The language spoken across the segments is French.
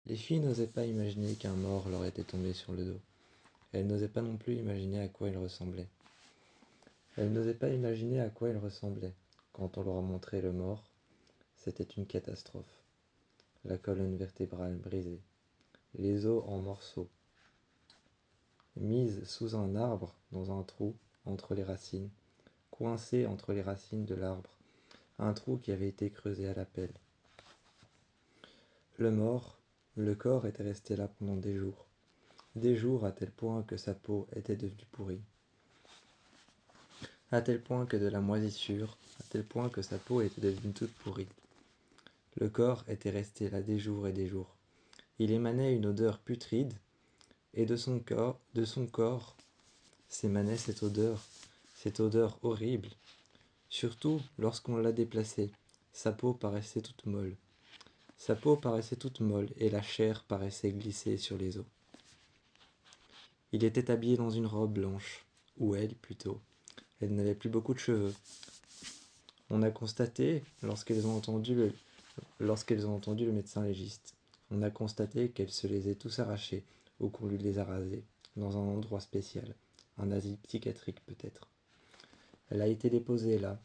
Les filles n'osaient pas imaginer qu'un mort leur était tombé sur le dos. Elles n'osaient pas non plus imaginer à quoi il ressemblait. Elles n'osaient pas imaginer à quoi il ressemblait. Quand on leur montrait le mort, c'était une catastrophe. La colonne vertébrale brisée, les os en morceaux, mise sous un arbre dans un trou entre les racines, coincée entre les racines de l'arbre, un trou qui avait été creusé à la pelle. Le mort, le corps était resté là pendant des jours à tel point que sa peau était devenue pourrie, à tel point que de la moisissure, à tel point que sa peau était devenue toute pourrie. Le corps était resté là des jours et des jours. Il émanait une odeur putride, et de son corps s'émanait cette odeur horrible. Surtout lorsqu'on l'a déplacé, sa peau paraissait toute molle. Sa peau paraissait toute molle et la chair paraissait glisser sur les os. Il était habillé dans une robe blanche, ou elle plutôt. Elle n'avait plus beaucoup de cheveux. On a constaté, lorsqu'elles ont entendu le médecin légiste, on a constaté qu'elles se les ait tous arrachés ou qu'on lui les a rasés, dans un endroit spécial, un asile psychiatrique peut-être. Elle a été déposée là.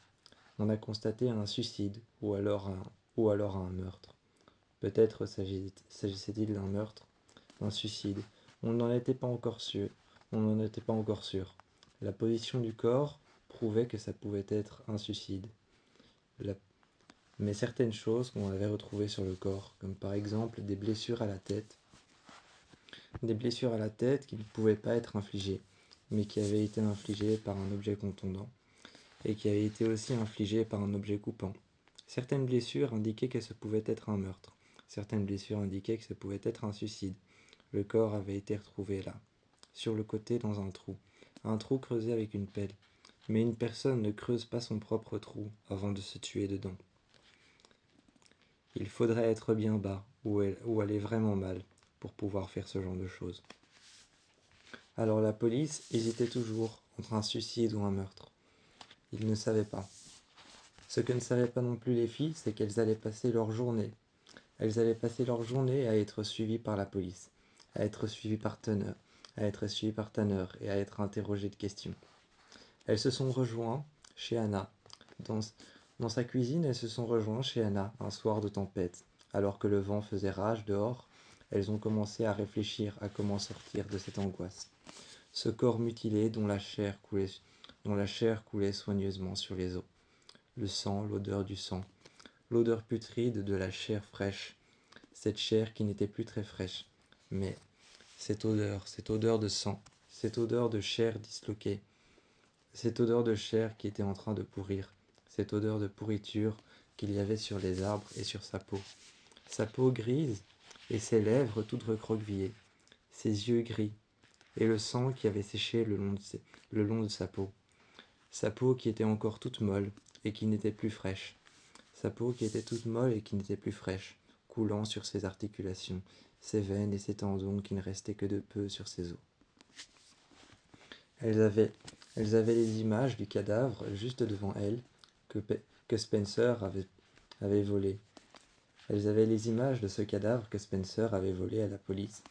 On a constaté un suicide ou alors un meurtre. Peut-être s'agissait-il d'un meurtre, d'un suicide. On n'en était pas encore sûr. On n'en était pas encore sûr. La position du corps prouvait que ça pouvait être un suicide. Mais certaines choses qu'on avait retrouvées sur le corps, comme par exemple des blessures à la tête qui ne pouvaient pas être infligées, mais qui avaient été infligées par un objet contondant, et qui avaient été aussi infligées par un objet coupant. Certaines blessures indiquaient que ce pouvait être un meurtre. Certaines blessures indiquaient que ce pouvait être un suicide. Le corps avait été retrouvé là, sur le côté dans un trou creusé avec une pelle. Mais une personne ne creuse pas son propre trou avant de se tuer dedans. Il faudrait être bien bas, ou aller vraiment mal, pour pouvoir faire ce genre de choses. Alors la police hésitait toujours entre un suicide ou un meurtre. Ils ne savaient pas. Ce que ne savaient pas non plus les filles, c'est qu'elles allaient passer leur journée. Elles allaient passer leur journée à être suivies par la police, à être suivies par Tanner, et à être interrogées de questions. Elles se sont rejointes chez Anna. Dans sa cuisine, elles se sont rejointes chez Anna un soir de tempête. Alors que le vent faisait rage dehors, elles ont commencé à réfléchir à comment sortir de cette angoisse. Ce corps mutilé dont la chair coulait soigneusement sur les os. Le sang, l'odeur du sang, l'odeur putride de la chair fraîche, cette chair qui n'était plus très fraîche, mais cette odeur de sang, cette odeur de chair disloquée, cette odeur de chair qui était en train de pourrir, cette odeur de pourriture qu'il y avait sur les arbres et sur sa peau grise et ses lèvres toutes recroquevillées, ses yeux gris, et le sang qui avait séché le long de sa peau qui était encore toute molle et qui n'était plus fraîche, sa peau qui était toute molle et qui n'était plus fraîche, coulant sur ses articulations, ses veines et ses tendons qui ne restaient que de peu sur ses os. Elles avaient les images du cadavre juste devant elles que Spencer avait volé. Elles avaient les images de ce cadavre que Spencer avait volé à la police.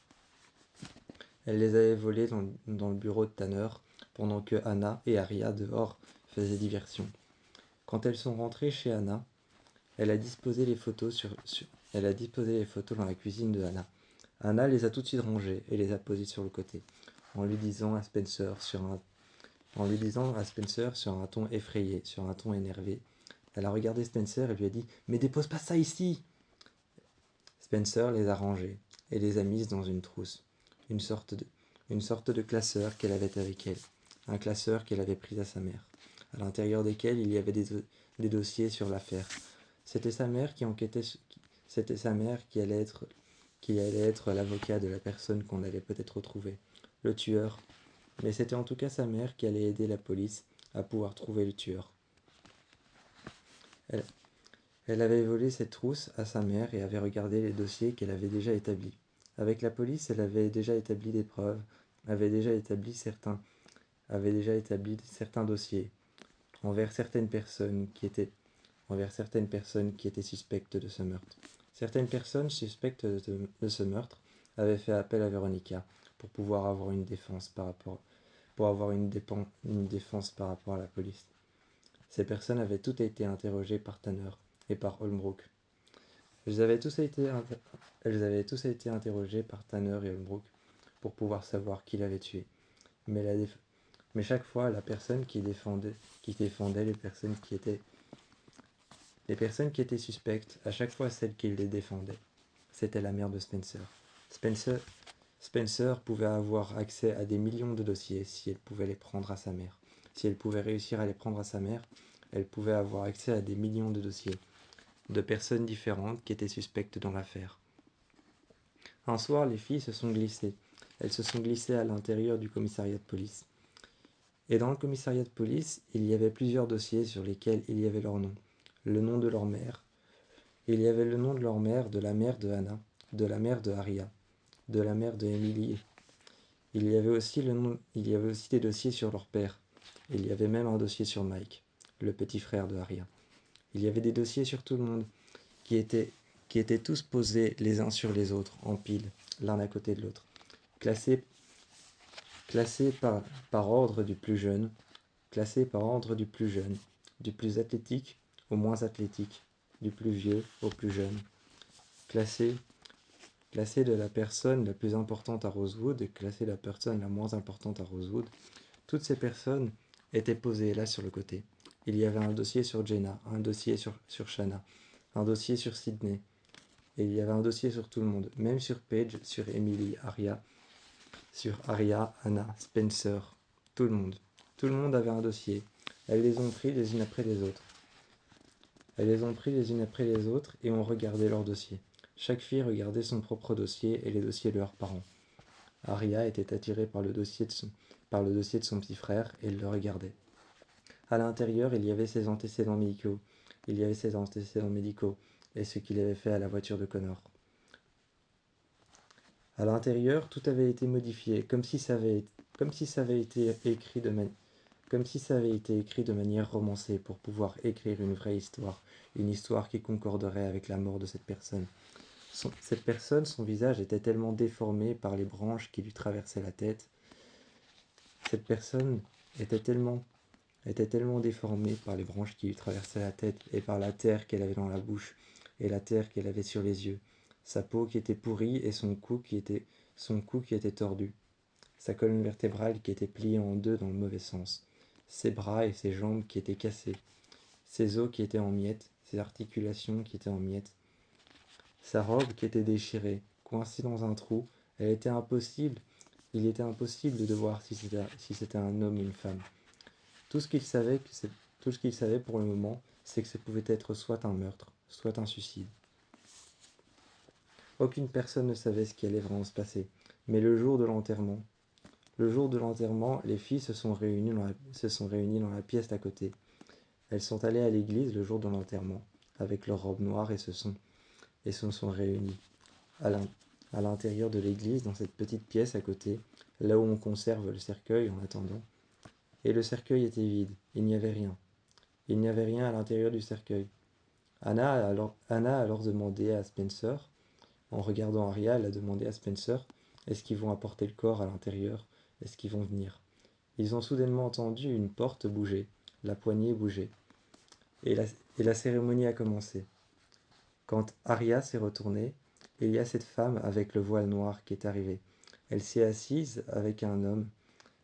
Elle les avait volées dans le bureau de Tanner pendant que Anna et Aria dehors faisaient diversion. Quand elles sont rentrées chez Anna, elle a disposé les photos dans la cuisine de Anna. Anna les a tout de suite rangées et les a posées sur le côté, en lui disant à Spencer sur un ton effrayé, sur un ton énervé. Elle a regardé Spencer et lui a dit « Mais dépose pas ça ici !» Spencer les a rangées et les a mises dans une trousse, une sorte de classeur qu'elle avait avec elle, un classeur qu'elle avait pris à sa mère, à l'intérieur desquels il y avait des dossiers sur l'affaire. C'était sa mère qui enquêtait, c'était sa mère qui allait être l'avocat de la personne qu'on allait peut-être retrouver, le tueur. Mais c'était en tout cas sa mère qui allait aider la police à pouvoir trouver le tueur. Elle avait volé cette trousse à sa mère et avait regardé les dossiers qu'elle avait déjà établis. Avec la police, elle avait déjà établi des preuves, avait déjà établi certains dossiers envers certaines personnes qui étaient suspectes de ce meurtre. Certaines personnes suspectes de ce meurtre avaient fait appel à Veronica pour pouvoir avoir une défense une défense par rapport à la police. Ces personnes avaient toutes été interrogées par Tanner et par Holmbrook. Elles avaient tous été interrogées par Tanner et Holmbrook pour pouvoir savoir qui l'avait tué. Mais, mais chaque fois, la personne qui défendait les personnes qui étaient suspectes, à chaque fois celle qui les défendait, c'était la mère de Spencer. Spencer. Spencer pouvait avoir accès à des millions de dossiers si elle pouvait les prendre à sa mère. Si elle pouvait réussir à les prendre à sa mère, elle pouvait avoir accès à des millions de dossiers de personnes différentes qui étaient suspectes dans l'affaire. Un soir, les filles se sont glissées. Elles se sont glissées à l'intérieur du commissariat de police. Et dans le commissariat de police, il y avait plusieurs dossiers sur lesquels il y avait leur nom, le nom de leur mère. Il y avait le nom de leur mère, de la mère de Hannah, de la mère de Aria, de la mère de Emily. Il y avait aussi des dossiers sur leur père. Il y avait même un dossier sur Mike, le petit frère de Aria. Il y avait des dossiers sur tout le monde, qui étaient tous posés les uns sur les autres, en pile, l'un à côté de l'autre, classés, classés par ordre du plus jeune, classés par ordre du plus jeune, du plus athlétique au moins athlétique, du plus vieux au plus jeune, classés de la personne la plus importante à Rosewood et classé la personne la moins importante à Rosewood. Toutes ces personnes étaient posées là sur le côté. Il y avait un dossier sur Jenna, un dossier sur Shanna, un dossier sur Sydney. Et il y avait un dossier sur tout le monde, même sur Paige, sur Emily, sur Aria, Anna, Spencer, tout le monde. Tout le monde avait un dossier. Elles les ont pris les unes après les autres. Elles les ont pris les unes après les autres et ont regardé leur dossier. Chaque fille regardait son propre dossier et les dossiers de leurs parents. Aria était attirée par le dossier de son petit frère et elle le regardait. À l'intérieur, il y avait ses antécédents médicaux. Et ce qu'il avait fait à la voiture de Connor. À l'intérieur, tout avait été modifié, comme si ça avait été écrit de manière romancée pour pouvoir écrire une histoire qui concorderait avec la mort de cette personne. Cette personne, son visage était tellement déformé par les branches qui lui traversaient la tête. Cette personne était tellement déformée par les branches qui lui traversaient la tête et par la terre qu'elle avait dans la bouche et la terre qu'elle avait sur les yeux. Sa peau qui était pourrie et son cou qui était tordu. Sa colonne vertébrale qui était pliée en deux dans le mauvais sens. Ses bras et ses jambes qui étaient cassés. Ses os qui étaient en miettes, ses articulations qui étaient en miettes. Sa robe qui était déchirée, coincée dans un trou. Il était impossible de voir si c'était un homme ou une femme. Tout ce qu'il savait pour le moment, c'est que ça pouvait être soit un meurtre, soit un suicide. Aucune personne ne savait ce qui allait vraiment se passer. Mais le jour de l'enterrement, les filles se sont réunies dans la pièce d'à côté. Elles sont allées à l'église le jour de l'enterrement, avec leurs robes noires et se sont réunies. À l'intérieur de l'église, dans cette petite pièce à côté, là où on conserve le cercueil en attendant. Et le cercueil était vide, il n'y avait rien. Il n'y avait rien à l'intérieur du cercueil. Anna a alors demandé à Spencer, en regardant Aria, elle a demandé à Spencer, est-ce qu'ils vont apporter le corps à l'intérieur? Est-ce qu'ils vont venir? Ils ont soudainement entendu une porte bouger, la poignée bouger. Et la cérémonie a commencé. Quand Aria s'est retournée, il y a cette femme avec le voile noir qui est arrivée. Elle s'est assise avec un homme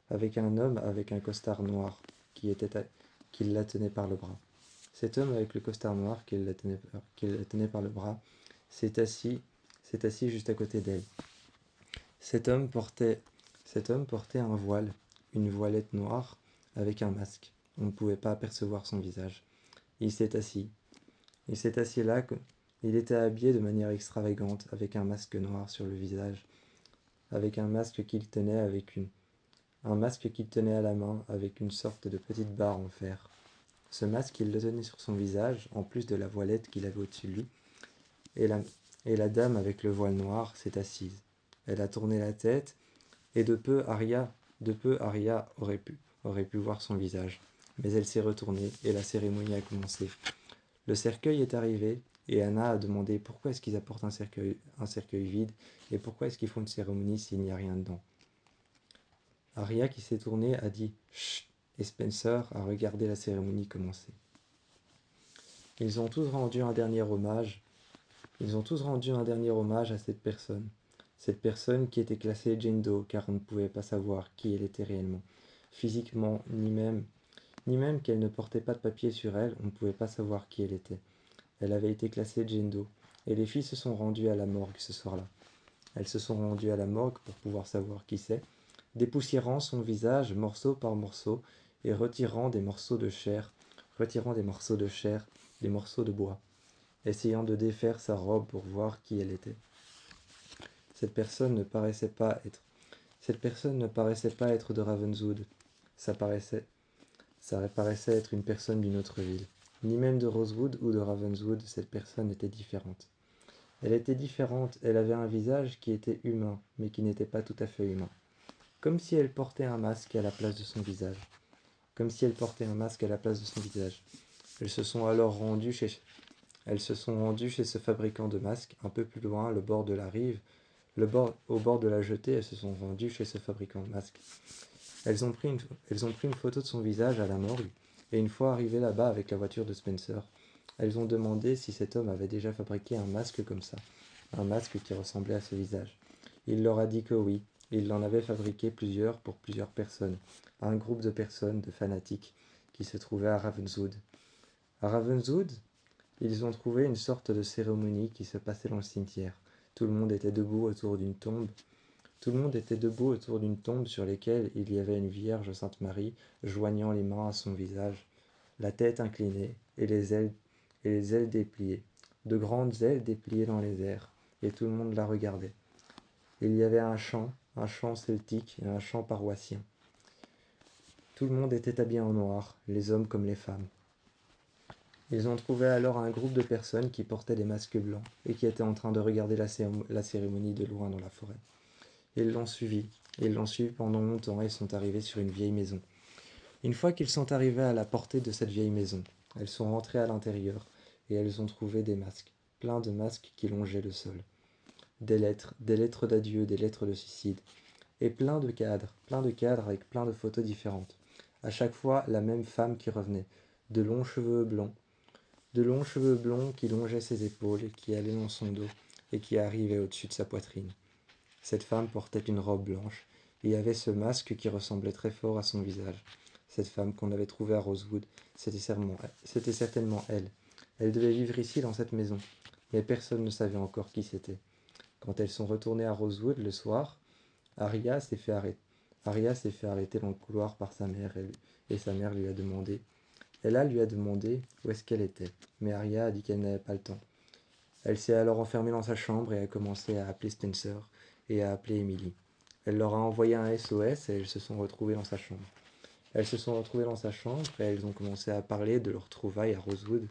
avec un costard noir qui la tenait par le bras. Cet homme avec le costard noir qui la tenait par le bras s'est assis juste à côté d'elle. Cet homme portait un voile, une voilette noire avec un masque. On ne pouvait pas apercevoir son visage. Il s'est assis. Il s'est assis là. Il était habillé de manière extravagante avec un masque noir sur le visage, avec un masque qu'il tenait à la main avec une sorte de petite barre en fer. Ce masque, il le tenait sur son visage, en plus de la voilette qu'il avait au-dessus de lui, et la dame avec le voile noir s'est assise. Elle a tourné la tête, et de peu Aria aurait pu voir son visage. Mais elle s'est retournée, et la cérémonie a commencé. Le cercueil est arrivé, Et Anna a demandé pourquoi est-ce qu'ils apportent un cercueil vide et pourquoi est-ce qu'ils font une cérémonie s'il n'y a rien dedans. Arya qui s'est tournée a dit « Chut !» et Spencer a regardé la cérémonie commencer. Ils ont tous rendu un dernier hommage. Ils ont tous rendu un dernier hommage à cette personne. Cette personne qui était classée Jane Doe car on ne pouvait pas savoir qui elle était réellement. Physiquement, ni même qu'elle ne portait pas de papier sur elle, on ne pouvait pas savoir qui elle était. Elle avait été classée Jane Doe. Et les filles se sont rendues à la morgue ce soir-là. Elles se sont rendues à la morgue pour pouvoir savoir qui c'est, dépoussiérant son visage morceau par morceau et retirant des morceaux de chair, des morceaux de bois, essayant de défaire sa robe pour voir qui elle était. Cette personne ne paraissait pas être de Ravenswood. Ça paraissait être une personne d'une autre ville. Ni même de Rosewood ou de Ravenswood, cette personne était différente. Elle était différente, elle avait un visage qui était humain, mais qui n'était pas tout à fait humain. Comme si elle portait un masque à la place de son visage. Elles se sont rendues chez ce fabricant de masques, un peu plus loin, au bord de la jetée, elles se sont rendues chez ce fabricant de masques. Elles ont pris une photo de son visage à la morgue, et une fois arrivées là-bas avec la voiture de Spencer, elles ont demandé si cet homme avait déjà fabriqué un masque comme ça, un masque qui ressemblait à ce visage. Il leur a dit que oui, il en avait fabriqué plusieurs pour plusieurs personnes, un groupe de personnes, de fanatiques, qui se trouvaient à Ravenswood. À Ravenswood, ils ont trouvé une sorte de cérémonie qui se passait dans le cimetière. Tout le monde était debout autour d'une tombe. Sur laquelle il y avait une Vierge Sainte Marie joignant les mains à son visage, la tête inclinée et les ailes dépliées, de grandes ailes dépliées dans les airs, et tout le monde la regardait. Il y avait un chant celtique et un chant paroissien. Tout le monde était habillé en noir, les hommes comme les femmes. Ils ont trouvé alors un groupe de personnes qui portaient des masques blancs et qui étaient en train de regarder la cérémonie de loin dans la forêt. Ils l'ont suivi pendant longtemps et sont arrivés sur une vieille maison. Une fois qu'ils sont arrivés à la portée de cette vieille maison, elles sont rentrées à l'intérieur et elles ont trouvé des masques, plein de masques qui longeaient le sol. Des lettres d'adieu, des lettres de suicide, et plein de cadres avec plein de photos différentes. À chaque fois, la même femme qui revenait, de longs cheveux blonds qui longeaient ses épaules et qui allaient dans son dos et qui arrivaient au-dessus de sa poitrine. Cette femme portait une robe blanche et avait ce masque qui ressemblait très fort à son visage. Cette femme qu'on avait trouvée à Rosewood, c'était certainement elle. Elle devait vivre ici dans cette maison, mais personne ne savait encore qui c'était. Quand elles sont retournées à Rosewood le soir, Arya s'est fait arrêter dans le couloir par sa mère et sa mère lui a demandé. Ella lui a demandé où est-ce qu'elle était, mais Arya a dit qu'elle n'avait pas le temps. Elle s'est alors enfermée dans sa chambre et a commencé à appeler Spencer et à appeler Emily. Elle leur a envoyé un SOS et elles se sont retrouvées dans sa chambre. Et elles ont commencé à parler de leur trouvaille à Rosewood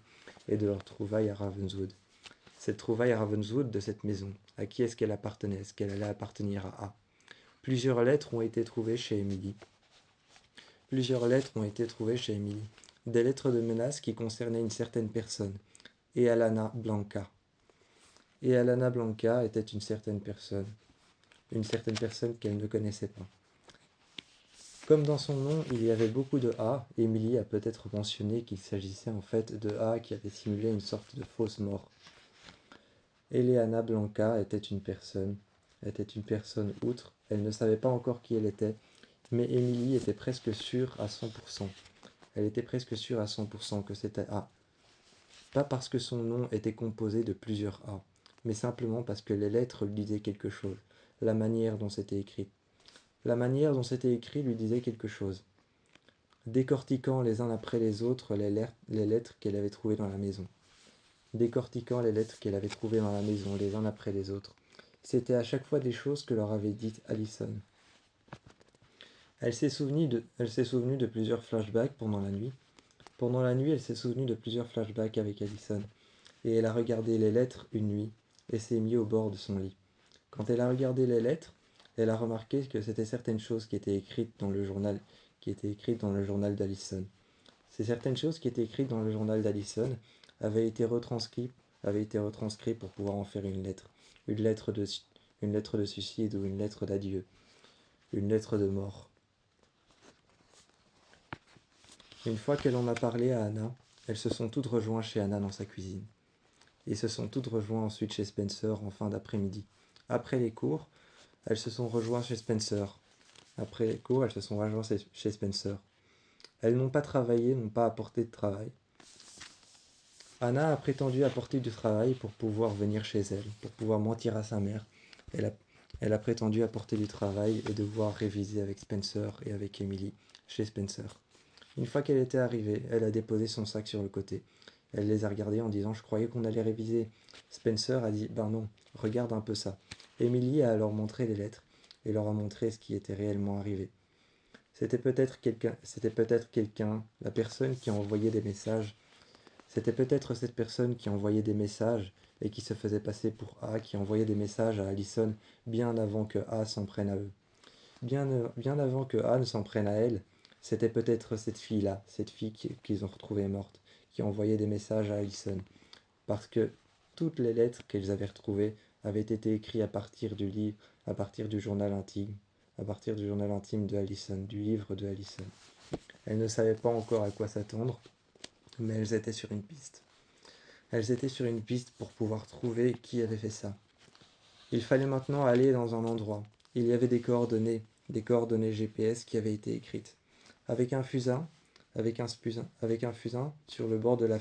et de leur trouvaille à Ravenswood. Cette trouvaille à Ravenswood de cette maison, à qui est-ce qu'elle appartenait? Est-ce qu'elle allait appartenir à A? Plusieurs lettres ont été trouvées chez Emily. Des lettres de menaces qui concernaient une certaine personne. Et Alana Blanca était une certaine personne qu'elle ne connaissait pas. Comme dans son nom, il y avait beaucoup de A, Emily a peut-être mentionné qu'il s'agissait en fait de A qui avait simulé une sorte de fausse mort. Eleana Blanca était une personne outre, elle ne savait pas encore qui elle était, mais Emily était presque sûre à 100%. Elle était presque sûre à 100% que c'était A. Pas parce que son nom était composé de plusieurs A, mais simplement parce que les lettres lui disaient quelque chose, la manière dont c'était écrit. La manière dont c'était écrit lui disait quelque chose. Décortiquant les uns après les autres les lettres qu'elle avait trouvées dans la maison. Les uns après les autres. C'était à chaque fois des choses que leur avait dites Allison. Elle s'est souvenue de plusieurs flashbacks pendant la nuit. Pendant la nuit, elle s'est souvenue de plusieurs flashbacks avec Allison. Et elle a regardé les lettres une nuit et s'est mise au bord de son lit. Quand elle a regardé les lettres, elle a remarqué que c'était certaines choses qui étaient écrites dans le journal d'Allison. Ces certaines choses qui étaient écrites dans le journal d'Allison avaient été retranscrites avait été retranscrit pour pouvoir en faire une lettre. Une lettre de, une lettre de suicide ou une lettre d'adieu. Une lettre de mort. Une fois qu'elle en a parlé à Anna, elles se sont toutes rejointes chez Anna dans sa cuisine. Et se sont toutes rejointes ensuite chez Spencer en fin d'après-midi. Après les cours, elles se sont rejointes chez Spencer. Après les cours, elles se sont rejointes chez Spencer. Elles n'ont pas travaillé, n'ont pas apporté de travail. Anna a prétendu apporter du travail pour pouvoir venir chez elle, pour pouvoir mentir à sa mère. Elle a, elle a prétendu apporter du travail et devoir réviser avec Spencer et avec Emily chez Spencer. Une fois qu'elle était arrivée, elle a déposé son sac sur le côté. Elle les a regardés en disant « Je croyais qu'on allait réviser ». Spencer a dit « Ben non, regarde un peu ça ». Emily a alors montré les lettres et leur a montré ce qui était réellement arrivé. C'était peut-être quelqu'un, la personne qui a envoyé des messages. C'était peut-être cette personne qui envoyait des messages et qui se faisait passer pour A, qui envoyait des messages à Allison bien avant que A s'en prenne à eux. Bien avant que A ne s'en prenne à elle, c'était peut-être cette fille-là, cette fille qu'ils ont retrouvée morte, qui envoyait des messages à Allison. Parce que toutes les lettres qu'elles avaient retrouvées avaient été écrites à partir du livre, à partir du journal intime de Allison, du livre de Allison. Elles ne savaient pas encore à quoi s'attendre, mais elles étaient sur une piste. Elles étaient sur une piste pour pouvoir trouver qui avait fait ça. Il fallait maintenant aller dans un endroit. Il y avait des coordonnées GPS qui avaient été écrites. Avec un fusain sur le bord de la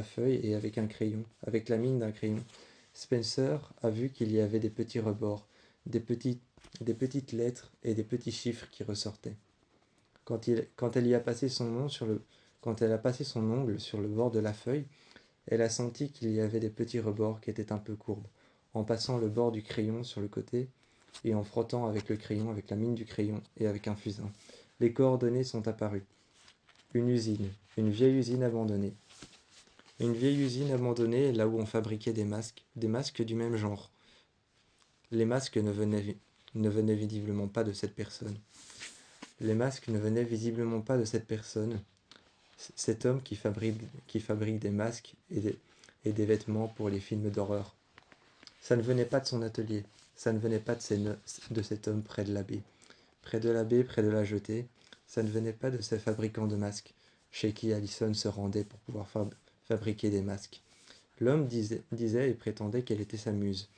feuille et avec un crayon, avec la mine d'un crayon, Spencer a vu qu'il y avait des petits rebords, des petites lettres et des petits chiffres qui ressortaient. Quand elle a passé son ongle sur le bord de la feuille, elle a senti qu'il y avait des petits rebords qui étaient un peu courbes. En passant le bord du crayon sur le côté et en frottant avec le crayon, avec la mine du crayon et avec un fusain, les coordonnées sont apparues. Une usine, une vieille usine abandonnée. Une vieille usine abandonnée là où on fabriquait des masques du même genre. Les masques ne venaient visiblement pas de cette personne. Les masques ne venaient visiblement pas de cette personne, cet homme qui fabrique des masques et des vêtements pour les films d'horreur. Ça ne venait pas de son atelier, ça ne venait pas de cet homme près de la baie. Près de la baie, près de la jetée, ça ne venait pas de ces fabricants de masques, chez qui Allison se rendait pour pouvoir fabriquer des masques. L'homme disait et prétendait qu'elle était sa muse.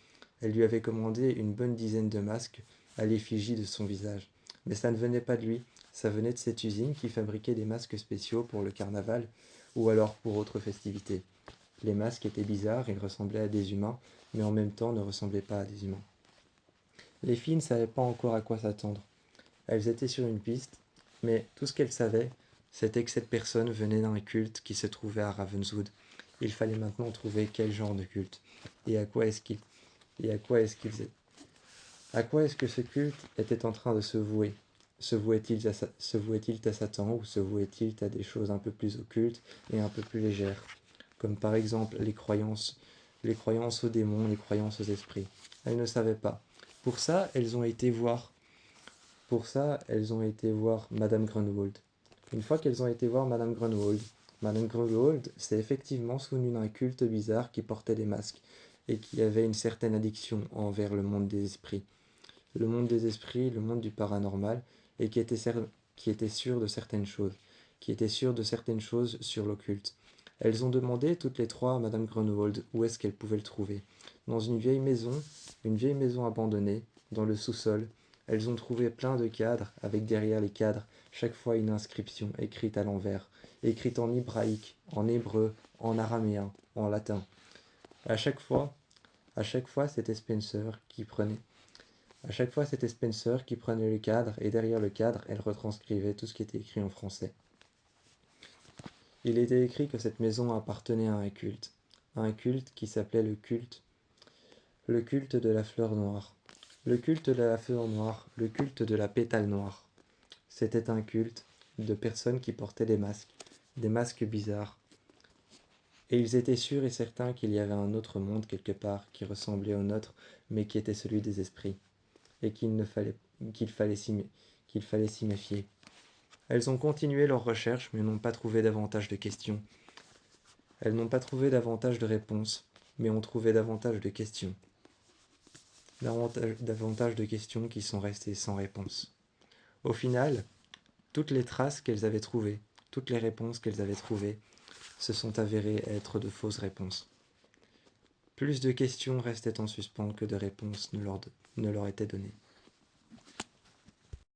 Elle lui avait commandé une bonne dizaine de masques à l'effigie de son visage. Mais ça ne venait pas de lui, ça venait de cette usine qui fabriquait des masques spéciaux pour le carnaval ou alors pour autres festivités. Les masques étaient bizarres, ils ressemblaient à des humains, mais en même temps ne ressemblaient pas à des humains. Les filles ne savaient pas encore à quoi s'attendre. Elles étaient sur une piste, mais tout ce qu'elles savaient, c'était que cette personne venait d'un culte qui se trouvait à Ravenswood. Il fallait maintenant trouver quel genre de culte et à quoi est-ce qu'il et à quoi est-ce qu'ils étaient. À quoi est-ce que ce culte était en train de se vouer? Se vouait-il à Satan ou se vouait-il à des choses un peu plus occultes et un peu plus légères, comme par exemple les croyances aux démons, les croyances aux esprits? Elles ne savaient pas. Pour ça, elles ont été voir Madame Grunwald. Une fois qu'elles ont été voir Madame Grunwald s'est effectivement souvenue d'un culte bizarre qui portait des masques et qui avait une certaine addiction envers le monde des esprits. Le monde des esprits, le monde du paranormal, et qui était sûr de certaines choses, sur l'occulte. Elles ont demandé toutes les trois à Madame Grunwald où est-ce qu'elles pouvaient le trouver. Dans une vieille maison abandonnée, dans le sous-sol. Elles ont trouvé plein de cadres, avec derrière les cadres chaque fois une inscription écrite à l'envers, écrite en hébraïque, en hébreu, en araméen, en latin. À chaque fois, c'était Spencer qui prenait. À chaque fois, c'était Spencer qui prenait le cadre et derrière le cadre, elle retranscrivait tout ce qui était écrit en français. Il était écrit que cette maison appartenait à un culte qui s'appelait le culte de la fleur noire. Le culte de la fleur noire, le culte de la pétale noire. C'était un culte de personnes qui portaient des masques bizarres. Et ils étaient sûrs et certains qu'il y avait un autre monde quelque part qui ressemblait au nôtre, mais qui était celui des esprits, et qu'il fallait s'y méfier. Elles ont continué leurs recherches, mais n'ont pas trouvé davantage de questions. Elles n'ont pas trouvé davantage de réponses, mais ont trouvé davantage de questions. Davantage de questions qui sont restées sans réponse. Au final, toutes les traces qu'elles avaient trouvées, toutes les réponses qu'elles avaient trouvées, se sont avérées être de fausses réponses. Plus de questions restaient en suspens que de réponses ne leur étaient données.